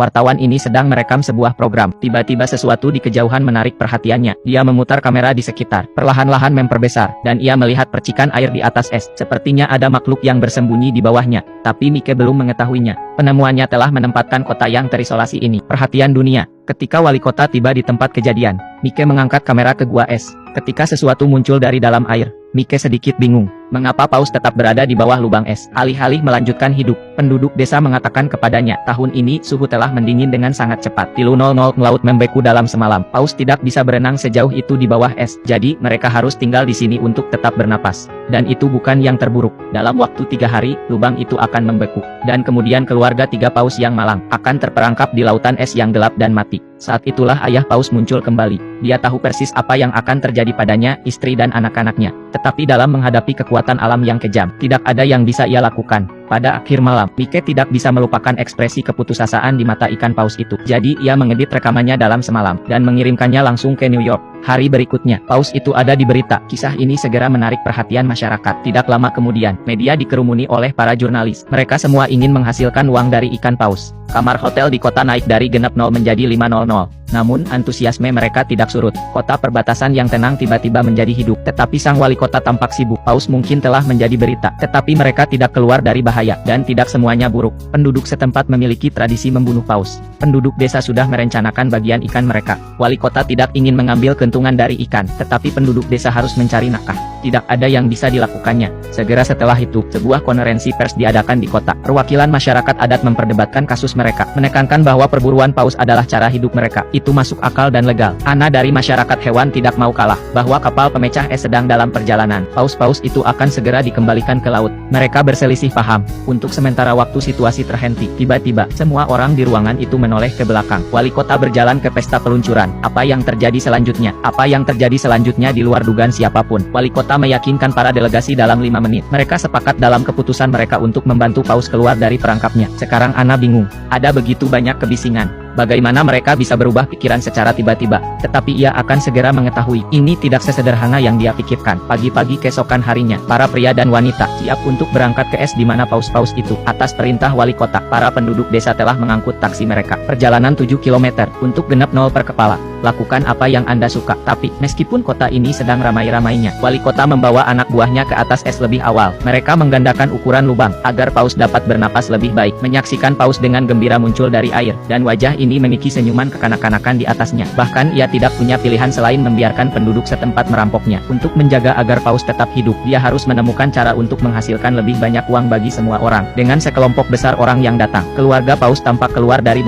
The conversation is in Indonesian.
Wartawan ini sedang merekam sebuah program. Tiba-tiba sesuatu di kejauhan menarik perhatiannya. Dia memutar kamera di sekitar, perlahan-lahan memperbesar, dan ia melihat percikan air di atas es. Sepertinya ada makhluk yang bersembunyi di bawahnya, tapi Mike belum mengetahuinya. Penemuannya telah menempatkan kota yang terisolasi ini perhatian dunia. Ketika wali kota tiba di tempat kejadian, Mike mengangkat kamera ke gua es. Ketika sesuatu muncul dari dalam air, Mike sedikit bingung. Mengapa paus tetap berada di bawah lubang es? Alih-alih melanjutkan hidup, penduduk desa mengatakan kepadanya, tahun ini suhu telah mendingin dengan sangat cepat. Tilu 00 laut membeku dalam semalam. Paus tidak bisa berenang sejauh itu di bawah es. Jadi, mereka harus tinggal di sini untuk tetap bernapas. Dan itu bukan yang terburuk. Dalam waktu 3 hari, lubang itu akan membeku. Dan kemudian keluarga 3 paus yang malang akan terperangkap di lautan es yang gelap dan mati. Saat itulah ayah paus muncul kembali. Dia tahu persis apa yang akan terjadi padanya, istri dan anak-anaknya. Tetapi dalam menghadapi kekuatan alam yang kejam, tidak ada yang bisa ia lakukan. Pada akhir malam, Mike tidak bisa melupakan ekspresi keputusasaan di mata ikan paus itu. Jadi ia mengedit rekamannya dalam semalam, dan mengirimkannya langsung ke New York. Hari berikutnya, paus itu ada di berita. Kisah ini segera menarik perhatian masyarakat. Tidak lama kemudian, media dikerumuni oleh para jurnalis. Mereka semua ingin menghasilkan uang dari ikan paus. Kamar hotel di kota naik dari genap 0 menjadi 500. Namun, antusiasme mereka tidak surut. Kota perbatasan yang tenang tiba-tiba menjadi hidup. Tetapi sang wali kota tampak sibuk. Paus mungkin telah menjadi berita. Tetapi mereka tidak keluar dari bahaya. Dan tidak semuanya buruk. Penduduk setempat memiliki tradisi membunuh paus. Penduduk desa sudah merencanakan bagian ikan mereka. Wali kota tidak ingin mengambil keuntungan dari ikan. Tetapi penduduk desa harus mencari nafkah. Tidak ada yang bisa dilakukannya. Segera setelah itu, sebuah konferensi pers diadakan di kota. Perwakilan masyarakat adat memperdebatkan kasus mereka. Menekankan bahwa perburuan paus adalah cara hidup mereka. Itu masuk akal dan legal. Ana dari masyarakat hewan tidak mau kalah, bahwa kapal pemecah es sedang dalam perjalanan. Paus-paus itu akan segera dikembalikan ke laut. Mereka berselisih paham. Untuk sementara waktu situasi terhenti. Tiba-tiba, semua orang di ruangan itu menoleh ke belakang. Wali kota berjalan ke pesta peluncuran. Apa yang terjadi selanjutnya? Apa yang terjadi selanjutnya di luar dugaan siapapun. Wali kota meyakinkan para delegasi dalam 5 menit. Mereka sepakat dalam keputusan mereka untuk membantu paus keluar dari perangkapnya. Sekarang Ana bingung. Ada begitu banyak kebisingan. Bagaimana mereka bisa berubah pikiran secara tiba-tiba? Tetapi ia akan segera mengetahui, ini tidak sesederhana yang dia pikirkan. Pagi-pagi keesokan harinya, para pria dan wanita siap untuk berangkat ke es di mana paus-paus itu. Atas perintah wali kota, para penduduk desa telah mengangkut taksi mereka. Perjalanan 7 km, untuk genap 0 per kepala. Lakukan apa yang Anda suka. Tapi, meskipun kota ini sedang ramai-ramainya, wali kota membawa anak buahnya ke atas es lebih awal. Mereka menggandakan ukuran lubang, agar paus dapat bernapas lebih baik. Menyaksikan paus dengan gembira muncul dari air, dan wajah ini memiliki senyuman kekanak-kanakan di atasnya. Bahkan ia tidak punya pilihan selain membiarkan penduduk setempat merampoknya. Untuk menjaga agar paus tetap hidup, dia harus menemukan cara untuk menghasilkan lebih banyak uang bagi semua orang. Dengan sekelompok besar orang yang datang, keluarga paus tampak keluar dari